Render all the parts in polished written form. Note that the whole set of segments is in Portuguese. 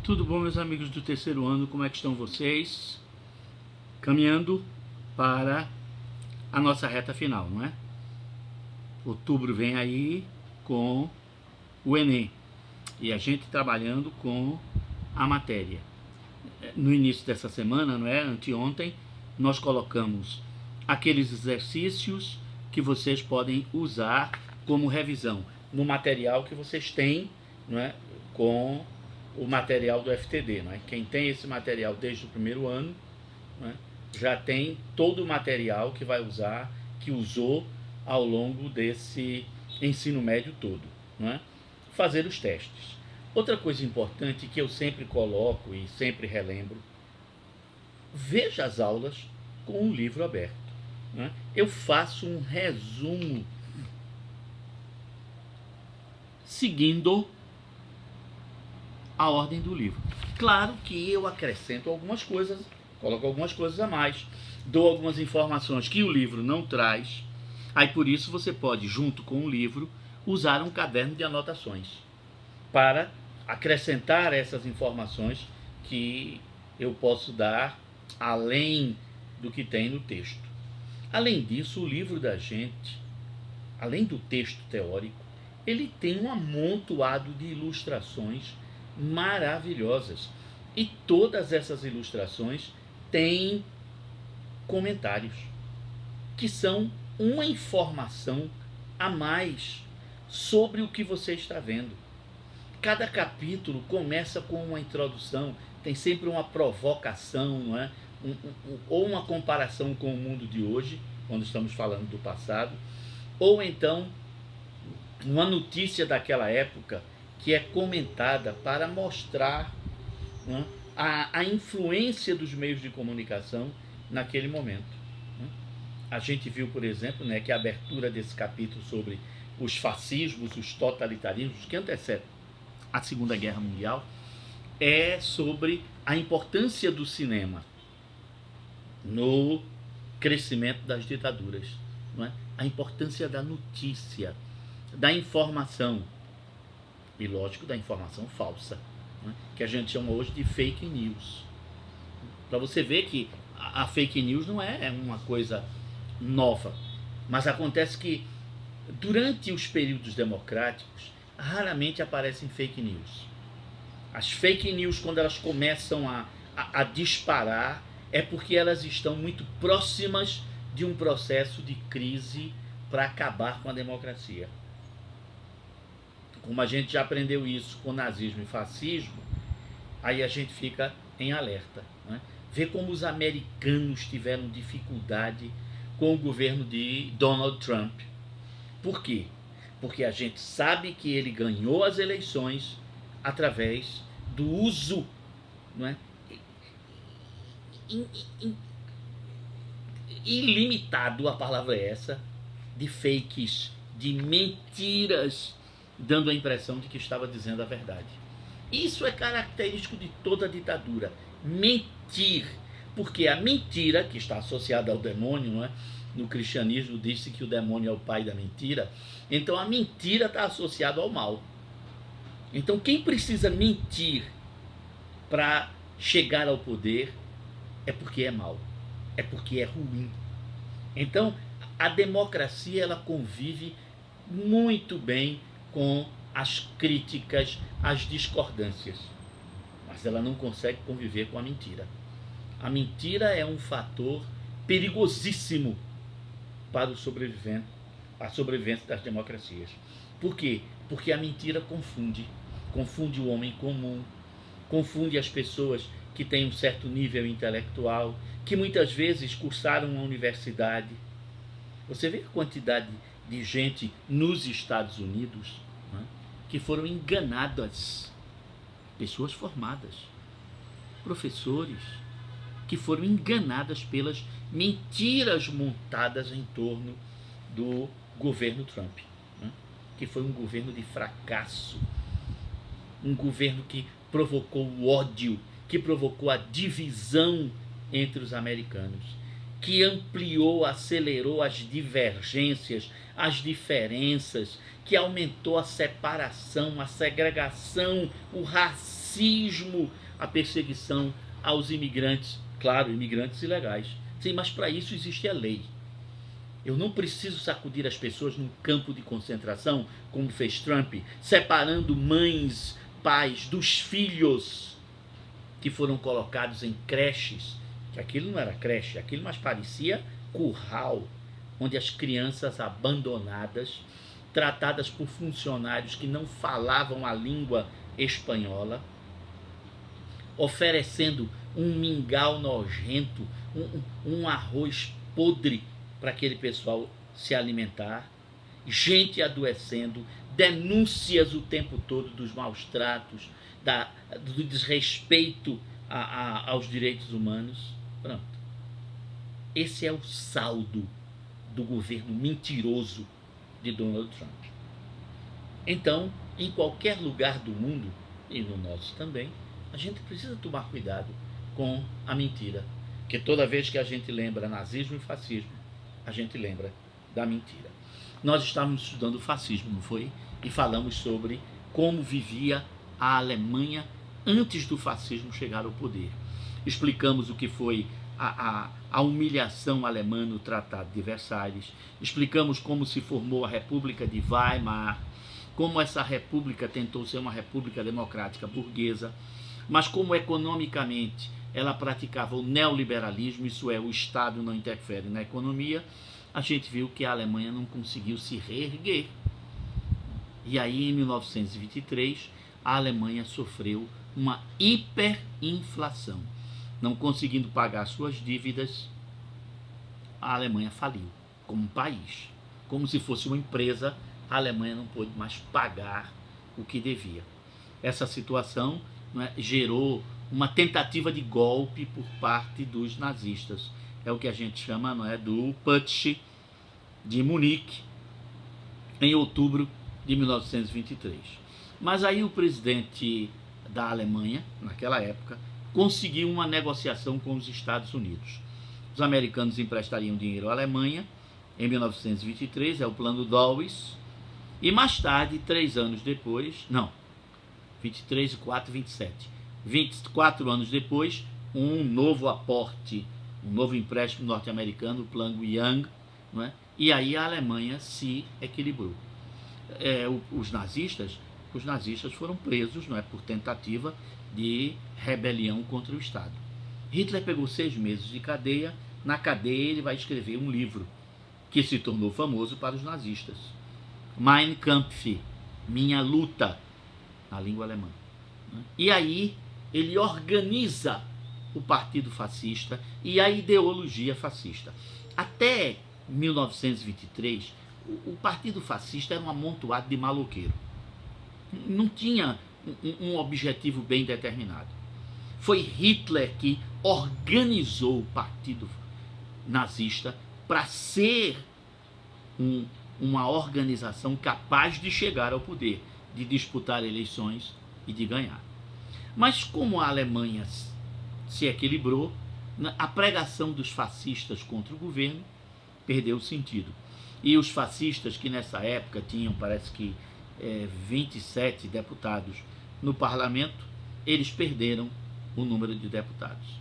Tudo bom, meus amigos do terceiro ano? Como é que estão vocês? Caminhando para a nossa reta final, não é? Outubro vem aí com o Enem e a gente trabalhando com a matéria. No início dessa semana, não é? Anteontem, nós colocamos aqueles exercícios que vocês podem usar como revisão no material que vocês têm, não é? Com o material do FTD, não é? Quem tem esse material desde o primeiro ano, não é? Já tem todo o material que vai usar, que usou ao longo desse ensino médio todo, não é? Fazer os testes. Outra coisa importante que eu sempre coloco e sempre relembro: veja as aulas com o livro aberto, não é? Eu faço um resumo seguindo a ordem do livro. Claro que eu acrescento algumas coisas, coloco algumas coisas a mais, dou algumas informações que o livro não traz. Aí por isso você pode, junto com o livro, usar um caderno de anotações para acrescentar essas informações que eu posso dar além do que tem no texto. Além disso, o livro da gente, além do texto teórico, ele tem um amontoado de ilustrações maravilhosas. E todas essas ilustrações têm comentários, que são uma informação a mais sobre o que você está vendo. Cada capítulo começa com uma introdução, tem sempre uma provocação, não é? Ou uma comparação com o mundo de hoje, quando estamos falando do passado, ou então uma notícia daquela época que é comentada para mostrar, né, a influência dos meios de comunicação naquele momento. A gente viu, por exemplo, né, que a abertura desse capítulo sobre os fascismos, os totalitarismos, que antecedem a Segunda Guerra Mundial, é sobre a importância do cinema no crescimento das ditaduras, não é? A importância da notícia, da informação, e lógico, da informação falsa, né? Que a gente chama hoje de fake news. Para você ver que a fake news não é uma coisa nova, mas acontece que durante os períodos democráticos raramente aparecem fake news. As fake news, quando elas começam a disparar, é porque elas estão muito próximas de um processo de crise para acabar com a democracia. Como a gente já aprendeu isso com nazismo e fascismo, aí a gente fica em alerta, né? Vê como os americanos tiveram dificuldade com o governo de Donald Trump. Por quê? Porque a gente sabe que ele ganhou as eleições através do uso, não é, ilimitado, a palavra é essa, de fakes, de mentiras, dando a impressão de que estava dizendo a verdade. Isso é característico de toda ditadura: mentir. Porque a mentira, que está associada ao demônio, não é? No cristianismo diz-se que o demônio é o pai da mentira. Então a mentira está associada ao mal. Então quem precisa mentir para chegar ao poder é porque é mal, é porque é ruim. Então a democracia, ela convive muito bem com as críticas, as discordâncias, mas ela não consegue conviver com a mentira. A mentira é um fator perigosíssimo para o sobrevivente, a sobrevivência das democracias. Por quê? Porque a mentira confunde o homem comum, confunde as pessoas que têm um certo nível intelectual, que muitas vezes cursaram uma universidade. Você vê a quantidade de gente nos Estados Unidos, né, que foram enganadas, pessoas formadas, professores, que foram enganadas pelas mentiras montadas em torno do governo Trump, né, que foi um governo de fracasso, um governo que provocou o ódio, que provocou a divisão entre os americanos. que ampliou, acelerou as divergências, as diferenças, que aumentou a separação, a segregação, o racismo, a perseguição aos imigrantes, claro, imigrantes ilegais. Sim, mas para isso existe a lei. Eu não preciso sacudir as pessoas num campo de concentração, como fez Trump, separando mães, pais dos filhos que foram colocados em creches, que aquilo não era creche, aquilo mais parecia curral, onde as crianças abandonadas, tratadas por funcionários que não falavam a língua espanhola, oferecendo um mingau nojento, um arroz podre para aquele pessoal se alimentar, gente adoecendo, denúncias o tempo todo dos maus tratos, do desrespeito aos direitos humanos. Pronto. Esse é o saldo do governo mentiroso de Donald Trump. Então, em qualquer lugar do mundo, e no nosso também, a gente precisa tomar cuidado com a mentira. Porque toda vez que a gente lembra nazismo e fascismo, a gente lembra da mentira. Nós estávamos estudando o fascismo, não foi? E falamos sobre como vivia a Alemanha antes do fascismo chegar ao poder. Explicamos o que foi a humilhação alemã no Tratado de Versalhes, explicamos como se formou a República de Weimar, como essa república tentou ser uma república democrática burguesa, mas como economicamente ela praticava o neoliberalismo, isso é, o Estado não interfere na economia. A gente viu que a Alemanha não conseguiu se reerguer. E aí, em 1923, a Alemanha sofreu uma hiperinflação. Não conseguindo pagar suas dívidas, a Alemanha faliu como um país. Como se fosse uma empresa, a Alemanha não pôde mais pagar o que devia. Essa situação, não é, gerou uma tentativa de golpe por parte dos nazistas. É o que a gente chama, não é, do Putsch de Munique, em outubro de 1923. Mas aí o presidente da Alemanha, naquela época, conseguiu uma negociação com os Estados Unidos. Os americanos emprestariam dinheiro à Alemanha em 1923, é o plano Dawes, e mais tarde, 3 anos depois, não, 23, 4, 27, 24 anos depois, um novo aporte, um novo empréstimo norte-americano, o plano Young, não é? E aí a Alemanha se equilibrou. Os nazistas foram presos, não é, por tentativa de rebelião contra o Estado. Hitler pegou 6 meses de cadeia. Na cadeia ele vai escrever um livro que se tornou famoso para os nazistas, Mein Kampf, Minha Luta, na língua alemã. E aí ele organiza o partido fascista e a ideologia fascista. Até 1923, o partido fascista era um amontoado de maloqueiro. Não tinha um objetivo bem determinado. Foi Hitler que organizou o partido nazista para ser uma organização capaz de chegar ao poder, de disputar eleições e de ganhar. Mas como a Alemanha se equilibrou, a pregação dos fascistas contra o governo perdeu o sentido. E os fascistas, que nessa época tinham, parece que 27 deputados no parlamento, eles perderam o número de deputados.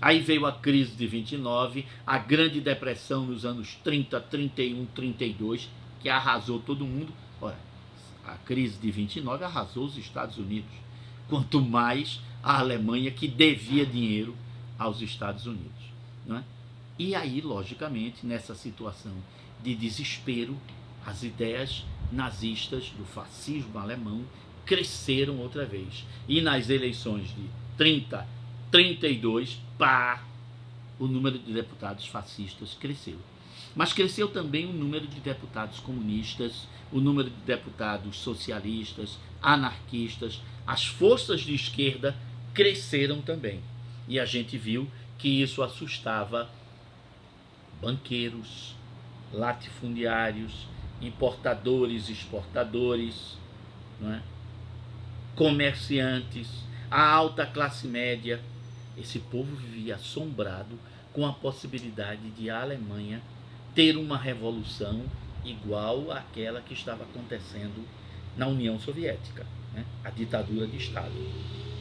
Aí veio a crise de 29, a Grande Depressão nos anos 30, 31, 32, que arrasou todo mundo. Ora, a crise de 29 arrasou os Estados Unidos, quanto mais a Alemanha, que devia dinheiro aos Estados Unidos, não é? E aí, logicamente, nessa situação de desespero, as ideias nazistas do fascismo alemão cresceram outra vez. E nas eleições de 30, 32, o número de deputados fascistas cresceu. Mas cresceu também o número de deputados comunistas, o número de deputados socialistas, anarquistas. As forças de esquerda cresceram também. E a gente viu que isso assustava banqueiros, latifundiários, importadores, exportadores, não é? Comerciantes, a alta classe média. Esse povo vivia assombrado com a possibilidade de a Alemanha ter uma revolução igual àquela que estava acontecendo na União Soviética, né? A ditadura de Stalin.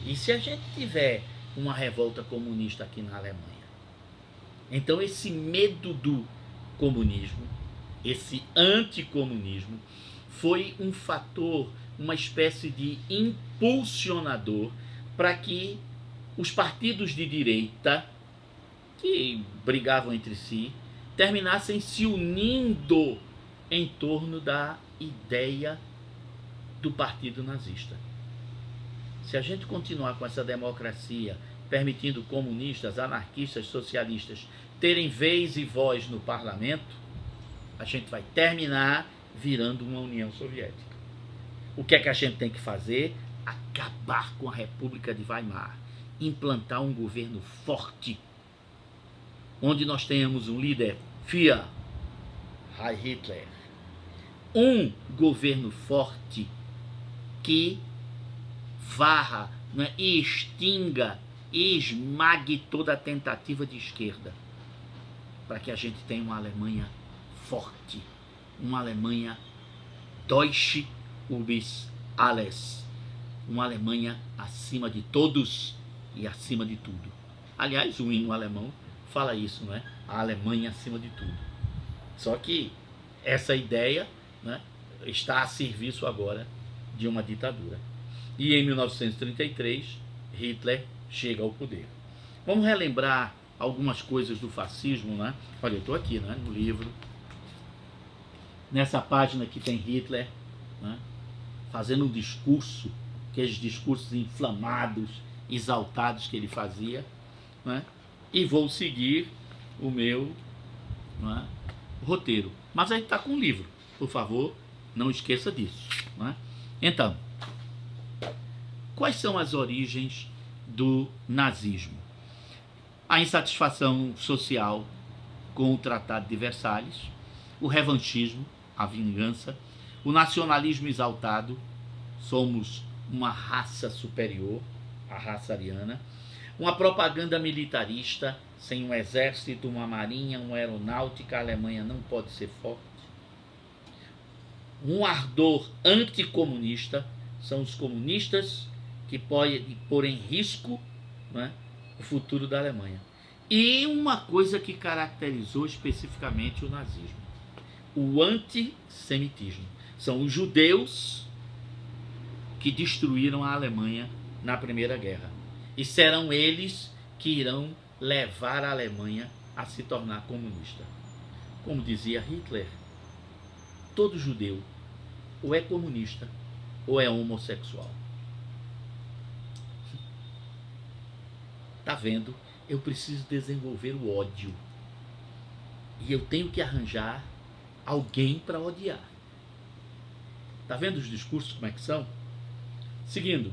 E se a gente tiver uma revolta comunista aqui na Alemanha? Então esse medo do comunismo, esse anticomunismo, foi um fator, uma espécie de impulsionador para que os partidos de direita, que brigavam entre si, terminassem se unindo em torno da ideia do partido nazista. Se a gente continuar com essa democracia, permitindo comunistas, anarquistas, socialistas terem vez e voz no parlamento, a gente vai terminar virando uma União Soviética. O que é que a gente tem que fazer? Acabar com a República de Weimar, implantar um governo forte, onde nós tenhamos um líder, Führer, Heil Hitler, um governo forte que varra, né, e extinga e esmague toda a tentativa de esquerda, para que a gente tenha uma Alemanha forte, uma Alemanha Deutsche über alles, uma Alemanha acima de todos e acima de tudo. Aliás, o hino alemão fala isso, não é? A Alemanha acima de tudo. Só que essa ideia, né, está a serviço agora de uma ditadura. E em 1933, Hitler chega ao poder. Vamos relembrar algumas coisas do fascismo, né? Olha, eu estou aqui, né, no livro. Nessa página que tem Hitler, né, fazendo um discurso, aqueles discursos inflamados, exaltados que ele fazia, né? E vou seguir o meu, né, roteiro. Mas aí está com o livro, por favor, não esqueça disso, né? Então, quais são as origens do nazismo? A insatisfação social com o Tratado de Versalhes, o revanchismo, a vingança, o nacionalismo exaltado, somos uma raça superior, a raça ariana, uma propaganda militarista, sem um exército, uma marinha, uma aeronáutica, a Alemanha não pode ser forte. Um ardor anticomunista, são os comunistas que podem pôr em risco, né, o futuro da Alemanha. E uma coisa que caracterizou especificamente o nazismo, o antissemitismo. São os judeus que destruíram a Alemanha na Primeira Guerra. E serão eles que irão levar a Alemanha a se tornar comunista. Como dizia Hitler, todo judeu ou é comunista ou é homossexual. Tá vendo? Eu preciso desenvolver o ódio. E eu tenho que arranjar alguém para odiar. Tá vendo os discursos como é que são? Seguindo,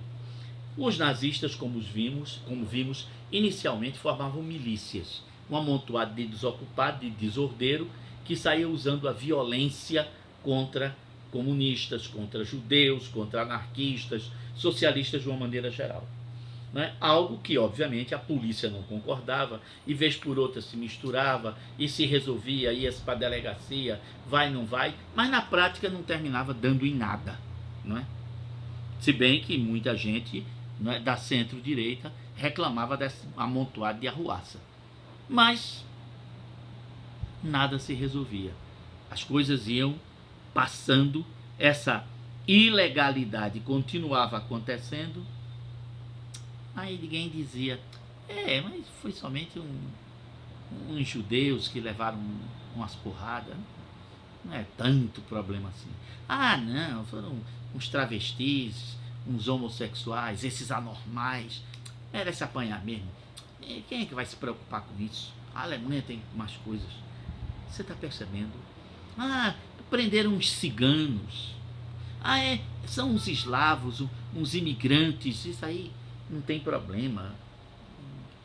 os nazistas, como vimos, inicialmente formavam milícias, um amontoado de desocupado, de desordeiro, que saía usando a violência contra comunistas, contra judeus, contra anarquistas, socialistas de uma maneira geral. Né? Algo que, obviamente, a polícia não concordava, e vez por outra se misturava, e se resolvia, ia-se para a delegacia, vai, não vai, mas na prática não terminava dando em nada. Não é? Se bem que muita gente, não é, da centro-direita reclamava desse amontoado de arruaça. Mas nada se resolvia. As coisas iam passando, essa ilegalidade continuava acontecendo. Aí ninguém dizia, mas foi somente uns judeus que levaram umas porradas, não é tanto problema assim. Ah, não, foram uns travestis, uns homossexuais, esses anormais, merece apanhar mesmo. Quem é que vai se preocupar com isso? A Alemanha tem mais coisas. Você está percebendo? Ah, prenderam uns ciganos. Ah, são uns eslavos, uns imigrantes, isso aí não tem problema.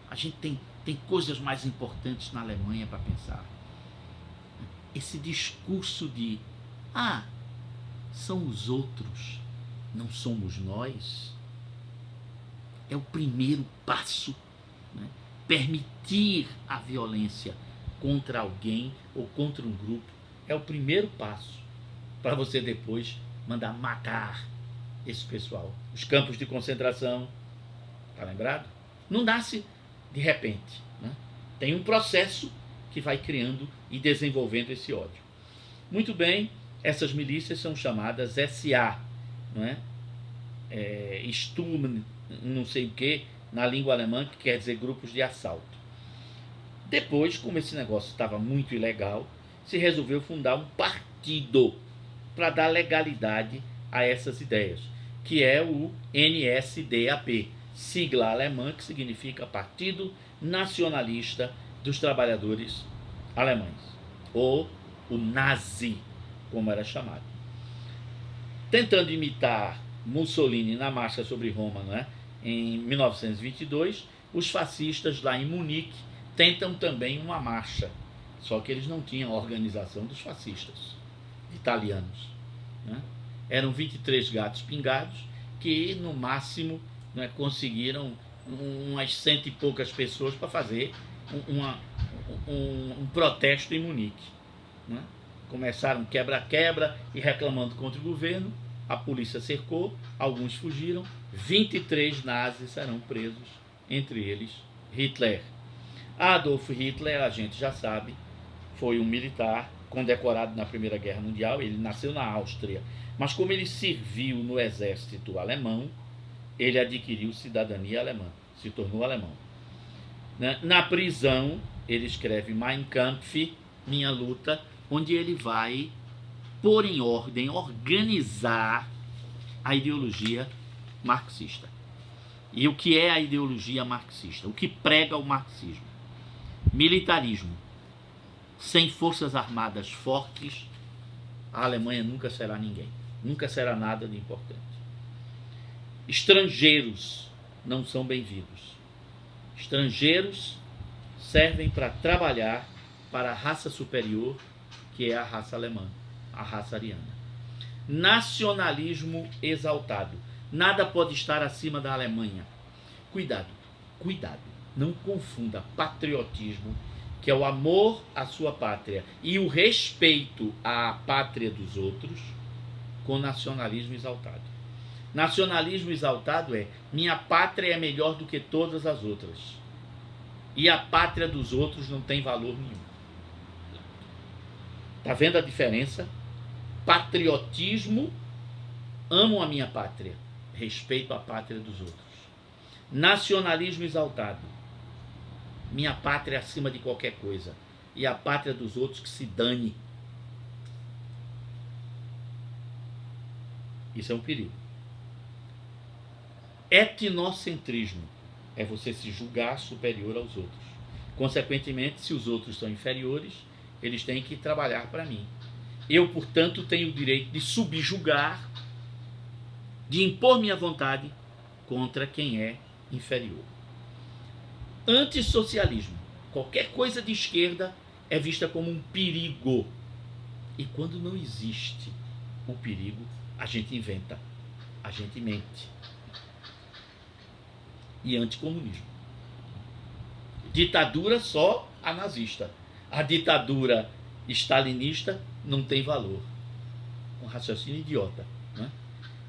A gente tem coisas mais importantes na Alemanha para pensar. Esse discurso de, são os outros, não somos nós, é o primeiro passo, né, permitir a violência contra alguém ou contra um grupo é o primeiro passo para você depois mandar matar esse pessoal. Os campos de concentração, tá lembrado? Não nasce de repente, né? Tem um processo que vai criando e desenvolvendo esse ódio. Muito bem, essas milícias são chamadas SA, não é? Sturm, não sei o que, na língua alemã, que quer dizer grupos de assalto. Depois, como esse negócio estava muito ilegal, se resolveu fundar um partido para dar legalidade a essas ideias, que é o NSDAP, sigla alemã que significa Partido Nacionalista dos Trabalhadores Alemães, ou o Nazi, como era chamado. Tentando imitar Mussolini na marcha sobre Roma, não é? Em 1922, os fascistas lá em Munique tentam também uma marcha, só que eles não tinham a organização dos fascistas italianos, né? Eram 23 gatos pingados que no máximo, né, conseguiram umas 100 e poucas pessoas para fazer um protesto em Munique, né? Começaram quebra-quebra e reclamando contra o governo. A polícia cercou, alguns fugiram, 23 nazis serão presos, entre eles Hitler. Adolf Hitler, a gente já sabe, foi um militar condecorado na Primeira Guerra Mundial. Ele nasceu na Áustria, mas como ele serviu no exército alemão, ele adquiriu cidadania alemã, se tornou alemão. Na prisão, ele escreve Mein Kampf, Minha Luta, onde ele vai pôr em ordem, organizar a ideologia marxista. E o que é a ideologia marxista? O que prega o marxismo? Militarismo. Sem forças armadas fortes, a Alemanha nunca será ninguém. Nunca será nada de importante. Estrangeiros não são bem-vindos. Estrangeiros servem para trabalhar para a raça superior, que é a raça alemã, a raça ariana. Nacionalismo exaltado. Nada pode estar acima da Alemanha. Cuidado, cuidado. Não confunda patriotismo, que é o amor à sua pátria e o respeito à pátria dos outros, com nacionalismo exaltado. Nacionalismo exaltado é: minha pátria é melhor do que todas as outras. E a pátria dos outros não tem valor nenhum. Tá vendo a diferença? Patriotismo, amo a minha pátria, respeito a pátria dos outros. Nacionalismo exaltado, minha pátria é acima de qualquer coisa, e a pátria dos outros que se dane. Isso é um perigo. Etnocentrismo é você se julgar superior aos outros. Consequentemente, se os outros são inferiores, eles têm que trabalhar para mim. Eu, portanto, tenho o direito de subjugar, de impor minha vontade contra quem é inferior. Antissocialismo. Qualquer coisa de esquerda é vista como um perigo. E quando não existe o perigo, a gente inventa, a gente mente. E anticomunismo. Ditadura só a nazista. A ditadura stalinista não tem valor. Um raciocínio idiota, né?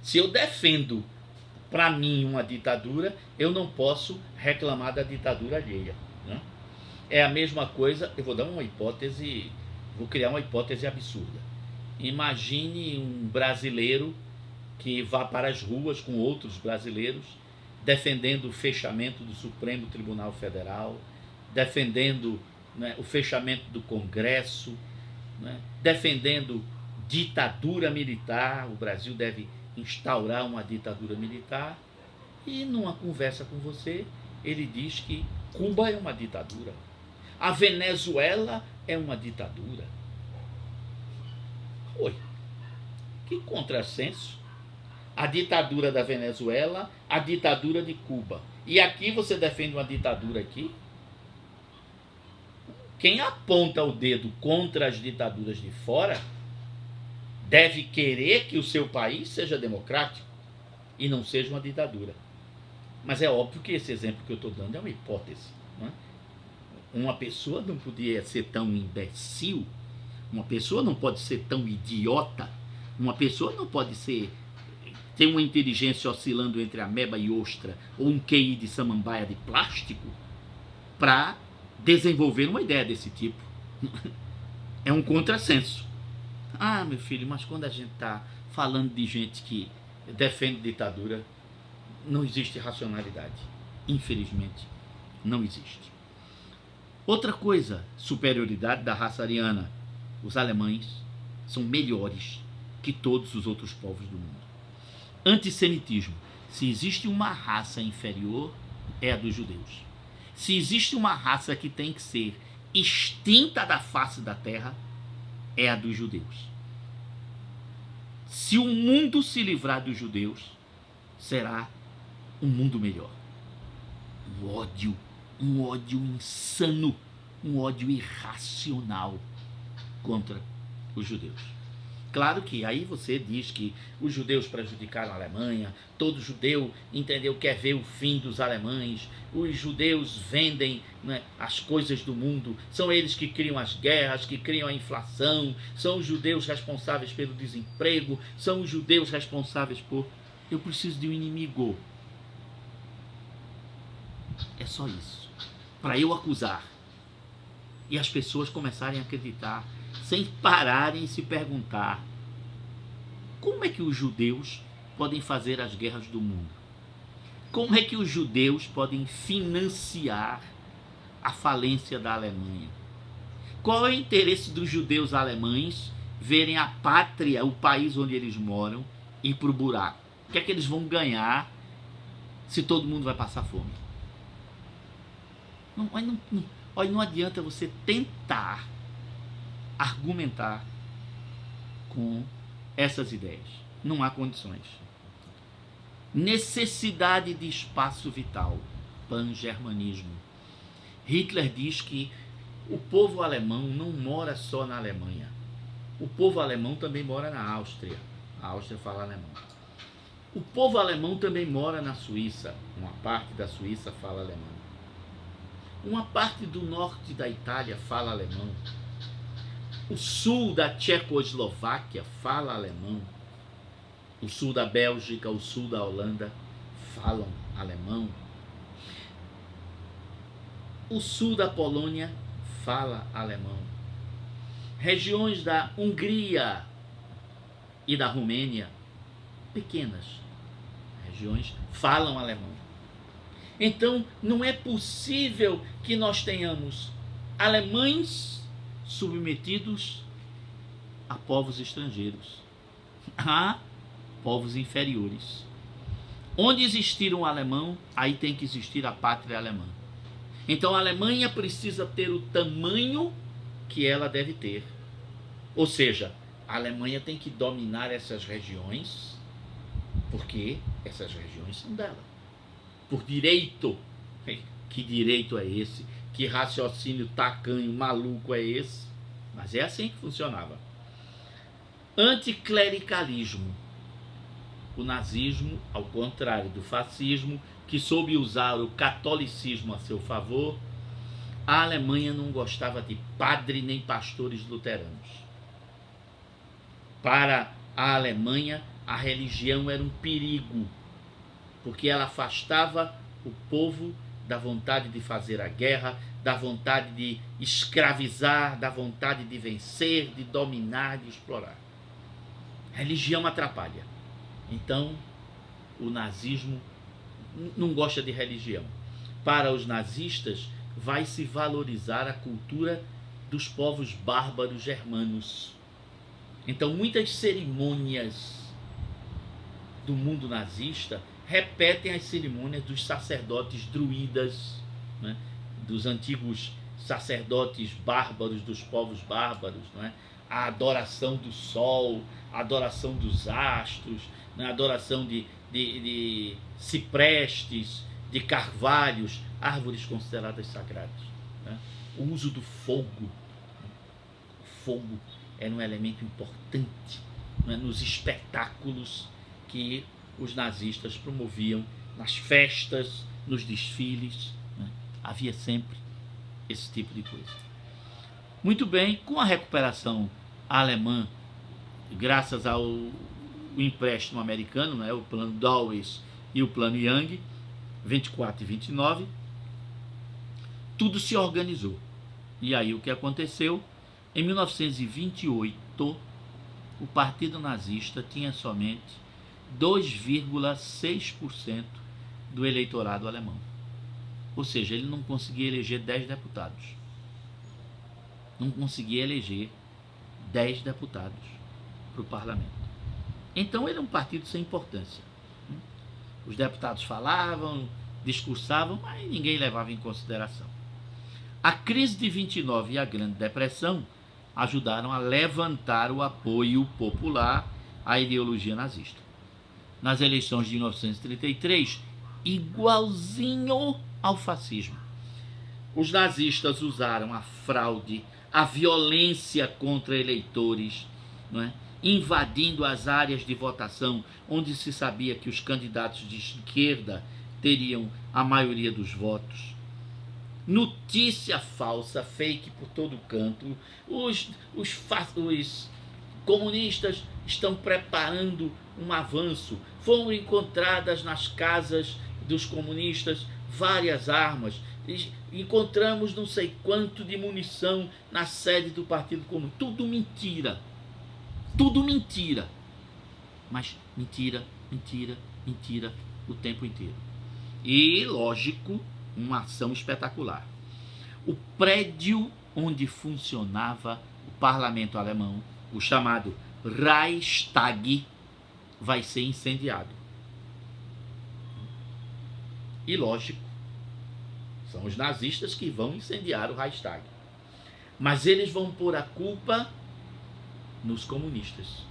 Se eu defendo para mim uma ditadura, eu não posso reclamar da ditadura alheia, né? É a mesma coisa. Eu vou dar uma hipótese, vou criar uma hipótese absurda. Imagine um brasileiro que vá para as ruas com outros brasileiros defendendo o fechamento do Supremo Tribunal Federal, defendendo, né, o fechamento do Congresso, né, defendendo ditadura militar. O Brasil deve instaurar uma ditadura militar. E numa conversa com você, ele diz que Cuba é uma ditadura, a Venezuela é uma ditadura. Oi, que contrassenso. A ditadura da Venezuela, a ditadura de Cuba. E aqui você defende uma ditadura aqui? Quem aponta o dedo contra as ditaduras de fora deve querer que o seu país seja democrático e não seja uma ditadura. Mas é óbvio que esse exemplo que eu estou dando é uma hipótese, Não é? Uma pessoa não podia ser tão imbecil, uma pessoa não pode ser tão idiota, uma pessoa não pode ter uma inteligência oscilando entre ameba e ostra, ou um QI de samambaia de plástico, para desenvolver uma ideia desse tipo. É um contrassenso. Ah, meu filho, mas quando a gente está falando de gente que defende ditadura, não existe racionalidade. Infelizmente, não existe. Outra coisa, superioridade da raça ariana. Os alemães são melhores que todos os outros povos do mundo. Antissemitismo. Se existe uma raça inferior, é a dos judeus. Se existe uma raça que tem que ser extinta da face da terra, é a dos judeus. Se o mundo se livrar dos judeus, será um mundo melhor. Um ódio insano, um ódio irracional contra os judeus. Claro que aí você diz que os judeus prejudicaram a Alemanha, todo judeu, entendeu, quer ver o fim dos alemães, os judeus vendem, né, as coisas do mundo, são eles que criam as guerras, que criam a inflação, são os judeus responsáveis pelo desemprego, são os judeus responsáveis por... Eu preciso de um inimigo. É só isso. Para eu acusar. E as pessoas começarem a acreditar, sem pararem e se perguntar: como é que os judeus podem fazer as guerras do mundo? Como é que os judeus podem financiar a falência da Alemanha? Qual é o interesse dos judeus alemães verem a pátria, o país onde eles moram, ir para o buraco? O que é que eles vão ganhar se todo mundo vai passar fome? Não adianta você tentar argumentar com essas ideias. Não há condições. Necessidade de espaço vital. Pan-germanismo. Hitler diz que o povo alemão não mora só na Alemanha. O povo alemão também mora na Áustria. A Áustria fala alemão. O povo alemão também mora na Suíça. Uma parte da Suíça fala alemão. Uma parte do norte da Itália fala alemão. O sul da Tchecoslováquia fala alemão. O sul da Bélgica, o sul da Holanda falam alemão. O sul da Polônia fala alemão. Regiões da Hungria e da Romênia, pequenas regiões, falam alemão. Então, não é possível que nós tenhamos alemães submetidos a povos estrangeiros, a povos inferiores. Onde existir um alemão, aí tem que existir a pátria alemã. Então, a Alemanha precisa ter o tamanho que ela deve ter. Ou seja, a Alemanha tem que dominar essas regiões, porque essas regiões são dela. Por direito. Que direito é esse? Que raciocínio tacanho, maluco é esse? Mas é assim que funcionava. Anticlericalismo. O nazismo, ao contrário do fascismo, que soube usar o catolicismo a seu favor, a Alemanha não gostava de padre nem pastores luteranos. Para a Alemanha, a religião era um perigo, porque ela afastava o povo da vontade de fazer a guerra, da vontade de escravizar, da vontade de vencer, de dominar, de explorar. Religião atrapalha. Então, o nazismo não gosta de religião. Para os nazistas, vai se valorizar a cultura dos povos bárbaros germanos. Então, muitas cerimônias do mundo nazista repetem as cerimônias dos sacerdotes druidas, né? Dos antigos sacerdotes bárbaros, dos povos bárbaros, né? A adoração do sol, a adoração dos astros, né? A adoração de ciprestes, de carvalhos, árvores consideradas sagradas, né? O uso do fogo. O fogo era um elemento importante, né? Nos espetáculos que os nazistas promoviam, nas festas, nos desfiles, né? Havia sempre esse tipo de coisa. Muito bem, com a recuperação alemã, graças ao empréstimo americano, né, o plano Dawes e o plano Young, 24 e 29, tudo se organizou. E aí o que aconteceu? Em 1928, o Partido Nazista tinha somente 2,6% do eleitorado alemão. Ou seja, ele não conseguia eleger 10 deputados. Não conseguia eleger 10 deputados para o parlamento. Então ele é um partido sem importância. Os deputados falavam, discursavam, mas ninguém levava em consideração. A crise de 29 e a Grande Depressão ajudaram a levantar o apoio popular à ideologia nazista. Nas eleições de 1933, igualzinho ao fascismo, os nazistas usaram a fraude, a violência contra eleitores, não é? Invadindo as áreas de votação onde se sabia que os candidatos de esquerda teriam a maioria dos votos. Notícia falsa, fake por todo canto. Os comunistas estão preparando um avanço. Foram encontradas nas casas dos comunistas várias armas. Encontramos não sei quanto de munição na sede do Partido Comunista. Tudo mentira. Tudo mentira. Mas mentira, mentira, mentira o tempo inteiro. E, lógico, uma ação espetacular. O prédio onde funcionava o parlamento alemão, o chamado Reichstag, vai ser incendiado. E, lógico, são os nazistas que vão incendiar o Reichstag. Mas eles vão pôr a culpa nos comunistas,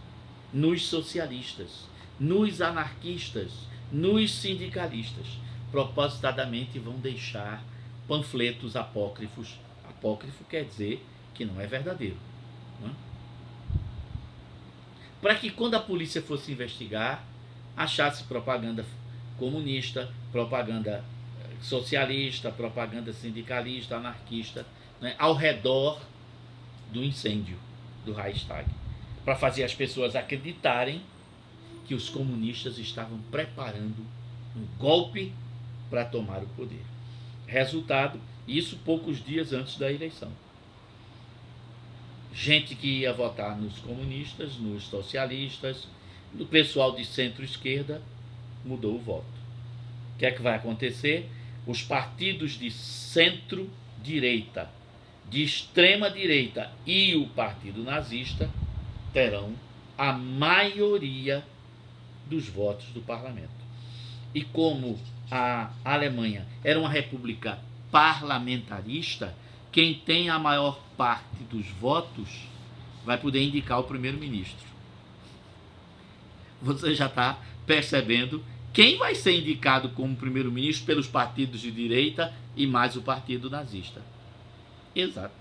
nos socialistas, nos anarquistas, nos sindicalistas. Propositadamente vão deixar panfletos apócrifos. Apócrifo quer dizer que não é verdadeiro. Para que quando a polícia fosse investigar, achasse propaganda comunista, propaganda socialista, propaganda sindicalista, anarquista, né, ao redor do incêndio do Reichstag, para fazer as pessoas acreditarem que os comunistas estavam preparando um golpe para tomar o poder. Resultado, isso poucos dias antes da eleição. Gente que ia votar nos comunistas, nos socialistas, no pessoal de centro-esquerda, mudou o voto. O que é que vai acontecer? Os partidos de centro-direita, de extrema-direita e o Partido Nazista terão a maioria dos votos do parlamento. E como a Alemanha era uma república parlamentarista, quem tem a maior parte dos votos vai poder indicar o primeiro-ministro. Você já está percebendo quem vai ser indicado como primeiro-ministro pelos partidos de direita e mais o partido nazista. Exato.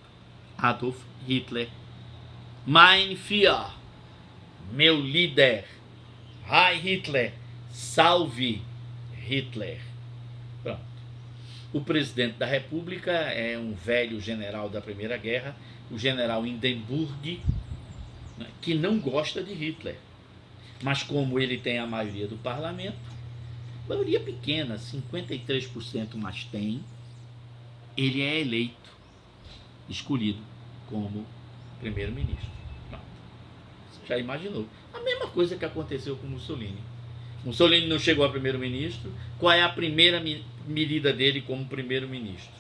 Adolf Hitler. Mein Führer, meu líder. Heil Hitler, salve Hitler. Pronto. O presidente da República é um velho general da Primeira Guerra, o general Hindenburg, que não gosta de Hitler. Mas como ele tem a maioria do parlamento, maioria pequena, 53%, mas tem, ele é eleito, escolhido como primeiro-ministro. Você já imaginou? A mesma coisa que aconteceu com Mussolini. Mussolini não chegou a primeiro-ministro. Qual é a primeira medida dele como primeiro-ministro?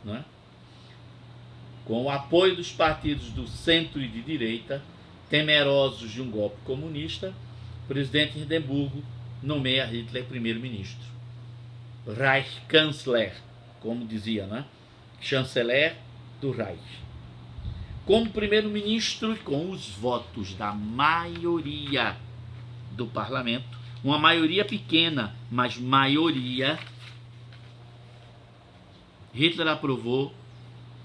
Não é? Com o apoio dos partidos do centro e de direita, temerosos de um golpe comunista, o presidente Hindenburgo nomeia Hitler primeiro-ministro. Reichskanzler, como dizia, né? Chanceler do Reich. Como primeiro-ministro, com os votos da maioria do parlamento, uma maioria pequena, mas maioria, Hitler aprovou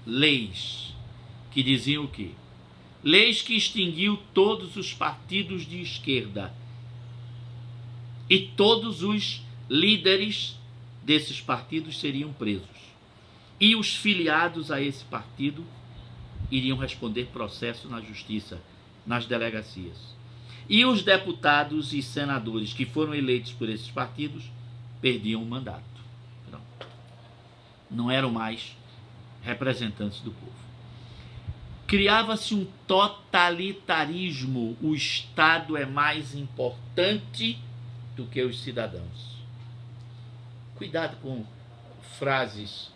leis que diziam o quê? Leis que extinguiu todos os partidos de esquerda e todos os líderes desses partidos seriam presos. E os filiados a esse partido iriam responder processo na justiça, nas delegacias. E os deputados e senadores que foram eleitos por esses partidos perdiam o mandato. Pronto. Não eram mais representantes do povo. Criava-se um totalitarismo. O Estado é mais importante do que os cidadãos. Cuidado com frases.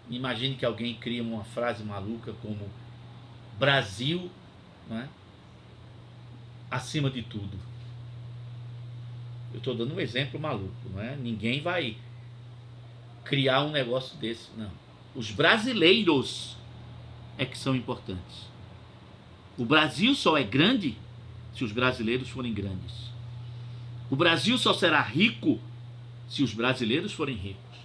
Imagine que alguém cria uma frase maluca como Brasil, não é? Acima de tudo. Eu estou dando um exemplo maluco, não é? Ninguém vai criar um negócio desse, não. Os brasileiros é que são importantes. O Brasil só é grande se os brasileiros forem grandes. O Brasil só será rico se os brasileiros forem ricos.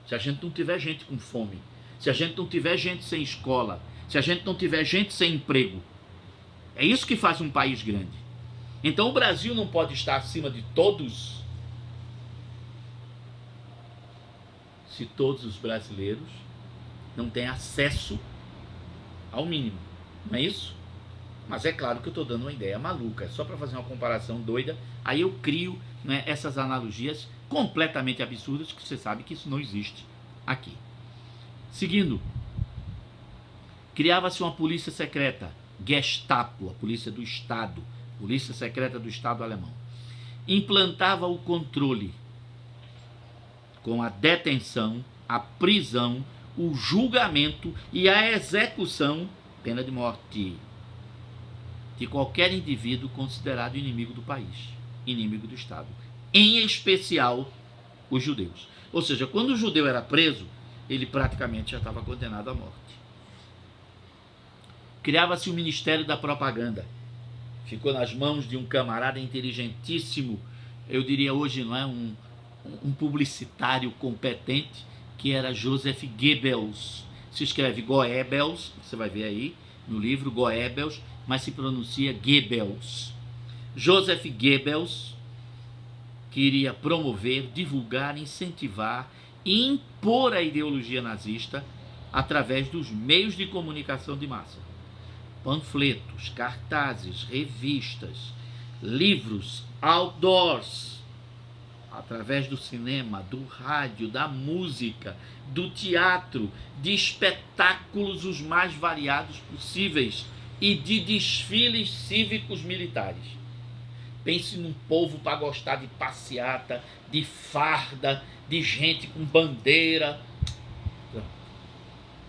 Se a gente não tiver gente com fome, se a gente não tiver gente sem escola, se a gente não tiver gente sem emprego. É isso que faz um país grande. Então o Brasil não pode estar acima de todos se todos os brasileiros não têm acesso ao mínimo. Não é isso? Mas é claro que eu estou dando uma ideia maluca, é só para fazer uma comparação doida. Aí eu crio, né, essas analogias completamente absurdas, que você sabe que isso não existe aqui. Seguindo, criava-se uma polícia secreta, Gestapo, a polícia do Estado, polícia secreta do Estado alemão. Implantava o controle com a detenção, a prisão, o julgamento e a execução, pena de morte, de qualquer indivíduo considerado inimigo do país, inimigo do Estado, em especial os judeus. Ou seja, quando o judeu era preso, ele praticamente já estava condenado à morte. Criava-se o Ministério da Propaganda. Ficou nas mãos de um camarada inteligentíssimo, eu diria hoje, não é, um publicitário competente, que era Joseph Goebbels. Se escreve Goebbels, você vai ver aí no livro Goebbels, mas se pronuncia Goebbels. Joseph Goebbels queria promover, divulgar, incentivar e impor a ideologia nazista através dos meios de comunicação de massa. Panfletos, cartazes, revistas, livros, outdoors, através do cinema, do rádio, da música, do teatro, de espetáculos os mais variados possíveis e de desfiles cívicos militares. Pense num povo para gostar de passeata, de farda, de gente com bandeira.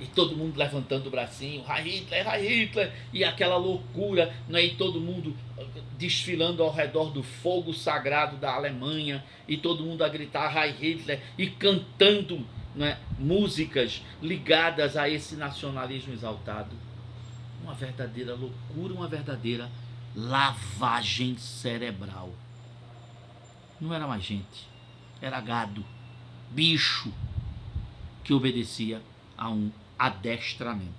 E todo mundo levantando o bracinho, Heil Hitler, e aquela loucura, né? E todo mundo desfilando ao redor do fogo sagrado da Alemanha, e todo mundo a gritar Heil Hitler, e cantando, né, músicas ligadas a esse nacionalismo exaltado. Uma verdadeira loucura, uma verdadeira lavagem cerebral. Não era mais gente, era gado, bicho, que obedecia a um adestramento.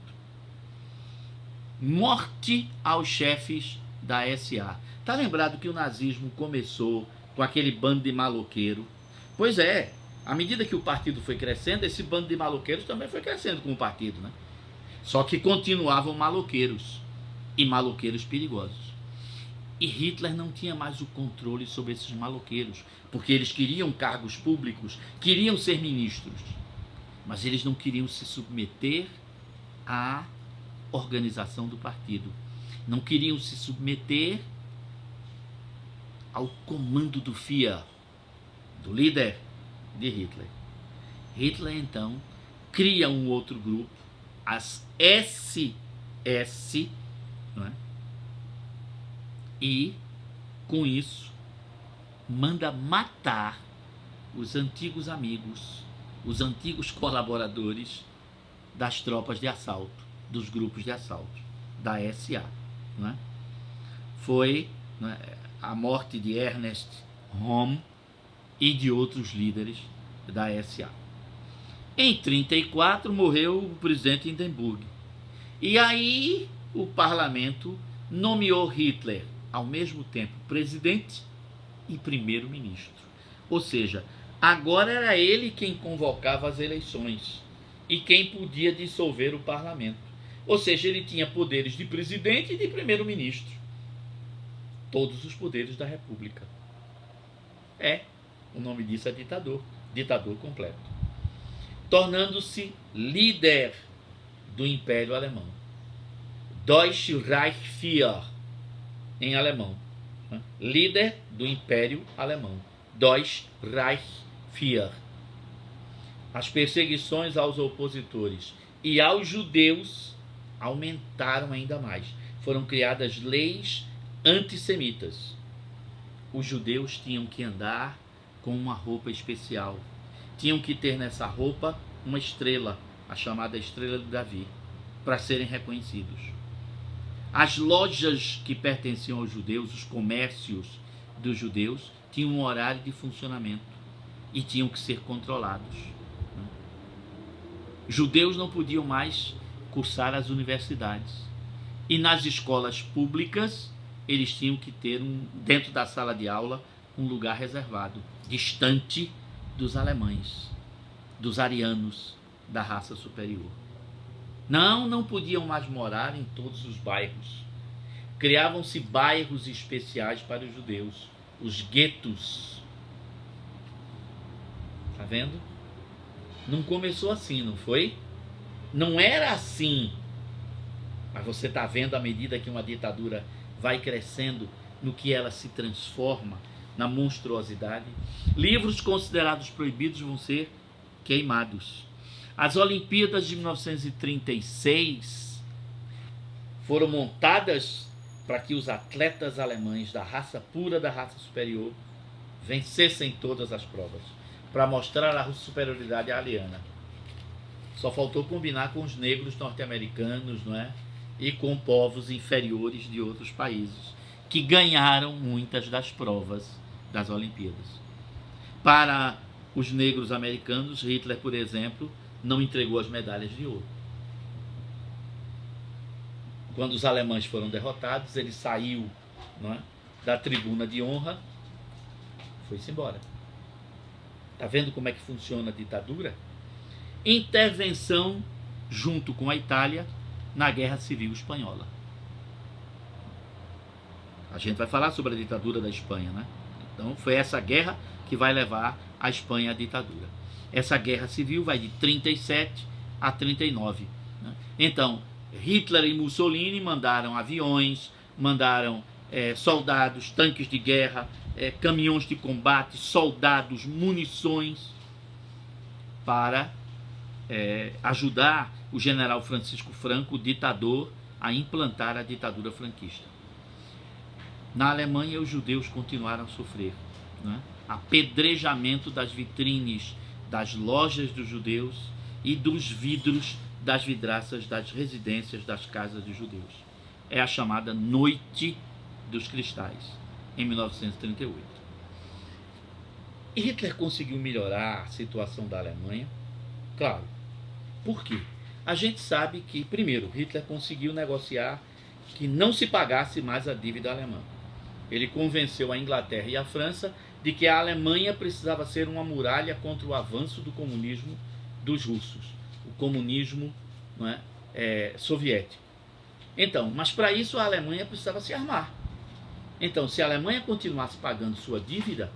Morte aos chefes da SA. Tá lembrado que o nazismo começou com aquele bando de maloqueiro? Pois é, à medida que o partido foi crescendo, esse bando de maloqueiros também foi crescendo com o partido, né? Só que continuavam maloqueiros, e maloqueiros perigosos. E Hitler não tinha mais o controle sobre esses maloqueiros, porque eles queriam cargos públicos, queriam ser ministros, mas eles não queriam se submeter à organização do partido, não queriam se submeter ao comando do Führer, do líder de Hitler. Hitler, então, cria um outro grupo, as SS, não é? E, com isso, manda matar os antigos amigos, os antigos colaboradores das tropas de assalto, dos grupos de assalto, da SA. Não é? Foi, não é, a morte de Ernest Röhm e de outros líderes da SA. Em 1934 morreu o presidente Hindenburg. E aí o parlamento nomeou Hitler ao mesmo tempo presidente e primeiro-ministro. Ou seja, agora era ele quem convocava as eleições. e quem podia dissolver o parlamento. Ou seja, ele tinha poderes de presidente e de primeiro-ministro. Todos os poderes da república. O nome disso é ditador. Ditador completo. Tornando-se líder do Império Alemão. Deutsche Reichsführer, em alemão. Líder do Império Alemão. Deutsche Reichsführer. As perseguições aos opositores e aos judeus aumentaram ainda mais. Foram criadas leis antissemitas. Os judeus tinham que andar com uma roupa especial. Tinham que ter nessa roupa uma estrela, a chamada estrela de Davi, para serem reconhecidos. As lojas que pertenciam aos judeus, os comércios dos judeus, tinham um horário de funcionamento e tinham que ser controlados. Judeus não podiam mais cursar as universidades. E nas escolas públicas, eles tinham que ter, dentro da sala de aula, um lugar reservado, distante dos alemães, dos arianos, da raça superior. Não podiam mais morar em todos os bairros. Criavam-se bairros especiais para os judeus, os guetos. Tá vendo? Não começou assim, não foi? Não era assim. Mas você está vendo, à medida que uma ditadura vai crescendo, no que ela se transforma, na monstruosidade. Livros considerados proibidos vão ser queimados. As Olimpíadas de 1936 foram montadas para que os atletas alemães da raça pura, da raça superior, vencessem todas as provas, para mostrar a superioridade ariana. Só faltou combinar com os negros norte-americanos, não é? E com povos inferiores de outros países, que ganharam muitas das provas das Olimpíadas. Para os negros americanos, Hitler, por exemplo, não entregou as medalhas de ouro. Quando os alemães foram derrotados, ele saiu, não é, da tribuna de honra, foi-se embora. Está vendo como é que funciona a ditadura? Intervenção junto com a Itália na Guerra Civil Espanhola. A gente vai falar sobre a ditadura da Espanha, né? Então foi essa guerra que vai levar a Espanha à ditadura. Essa guerra civil vai de 37 a 39. Né? Então, Hitler e Mussolini mandaram aviões, mandaram soldados, tanques de guerra, caminhões de combate, soldados, munições, para ajudar o general Francisco Franco, o ditador, a implantar a ditadura franquista. Na Alemanha, os judeus continuaram a sofrer, né? Apedrejamento das vitrines das lojas dos judeus e dos vidros das vidraças das residências das casas dos judeus. É a chamada Noite dos Cristais, em 1938. E Hitler conseguiu melhorar a situação da Alemanha? Claro. Por quê? A gente sabe que, primeiro, Hitler conseguiu negociar que não se pagasse mais a dívida alemã. Ele convenceu a Inglaterra e a França de que a Alemanha precisava ser uma muralha contra o avanço do comunismo dos russos, o comunismo, não é, soviético. Então, mas para isso a Alemanha precisava se armar. Então, se a Alemanha continuasse pagando sua dívida,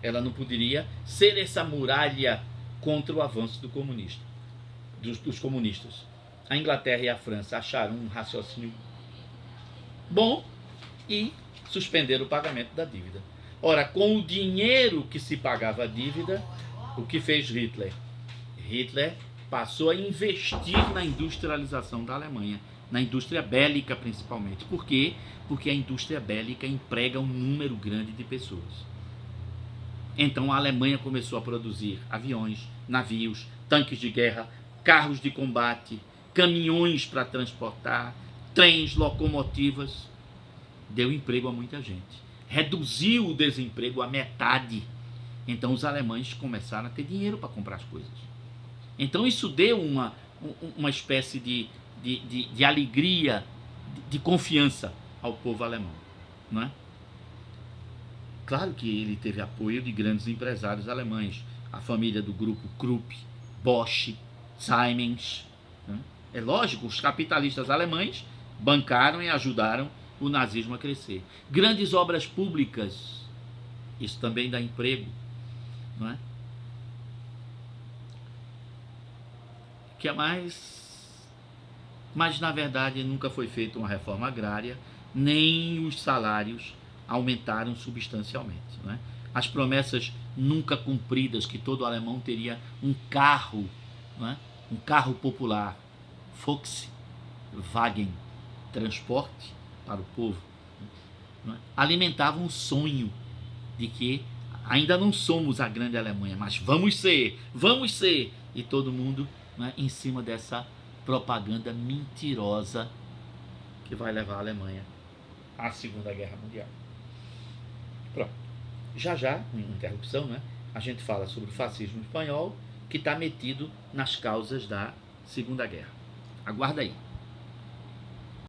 ela não poderia ser essa muralha contra o avanço do comunista, dos comunistas. A Inglaterra e a França acharam um raciocínio bom e suspenderam o pagamento da dívida. Ora, com o dinheiro que se pagava a dívida, o que fez Hitler? Hitler passou a investir na industrialização da Alemanha, na indústria bélica principalmente. Por quê? Porque a indústria bélica emprega um número grande de pessoas. Então a Alemanha começou a produzir aviões, navios, tanques de guerra, carros de combate, caminhões para transportar, trens, locomotivas. Deu emprego a muita gente. Reduziu o desemprego à metade. Então os alemães começaram a ter dinheiro para comprar as coisas. Então isso deu uma espécie de alegria, de confiança ao povo alemão, não é? Claro que ele teve apoio de grandes empresários alemães, a família do grupo Krupp, Bosch, Siemens. Né? É lógico, os capitalistas alemães bancaram e ajudaram o nazismo a crescer. Grandes obras públicas, isso também dá emprego, não é? Que é mais... Mas, na verdade, nunca foi feita uma reforma agrária, nem os salários aumentaram substancialmente. Não é? As promessas nunca cumpridas, que todo alemão teria um carro, não é? Um carro popular, Volkswagen, transporte para o povo, não é? Alimentavam um sonho de que ainda não somos a grande Alemanha, mas vamos ser, e todo mundo, não é? Em cima dessa propaganda mentirosa que vai levar a Alemanha à Segunda Guerra Mundial. Pronto. Já, em interrupção, né, a gente fala sobre o fascismo espanhol, que está metido nas causas da Segunda Guerra. Aguarda aí.